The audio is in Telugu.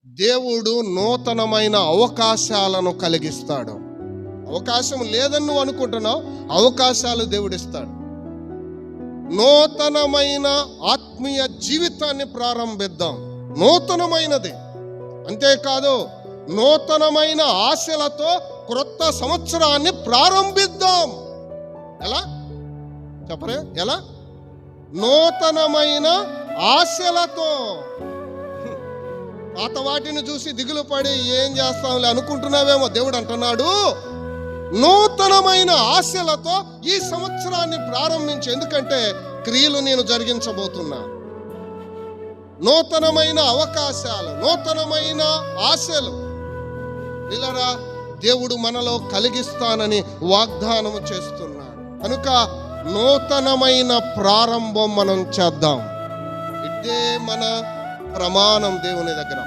దేవుడు నూతనమైన అవకాశాలను కలిగిస్తాడు. అవకాశం లేదని నువ్వు అనుకుంటున్నావు, అవకాశాలు దేవుడిస్తాడు. నూతనమైన ఆత్మీయ జీవితాన్ని ప్రారంభిద్దాం. నూతనమైనది అంతేకాదు, నూతనమైన ఆశలతో క్రొత్త సంవత్సరాన్ని ప్రారంభిద్దాం. ఎలా చెప్పరే? ఎలా? నూతనమైన ఆశలతో. పాత వాటిని చూసి దిగులు పడి ఏం చేస్తాంలే అనుకుంటున్నావేమో. దేవుడు అంటున్నాడు, నూతనమైన ఆశలతో ఈ సంవత్సరాన్ని ప్రారంభించి, ఎందుకంటే క్రియలు నేను జరిగించబోతున్నా. నూతనమైన అవకాశాలు, నూతనమైన ఆశలు ఇలారా దేవుడు మనలో కలిగిస్తానని వాగ్దానం చేస్తున్నాడు. కనుక నూతనమైన ప్రారంభం మనం చేద్దాం. ఇదే మన ప్రమాణం దేవుని దగ్గర.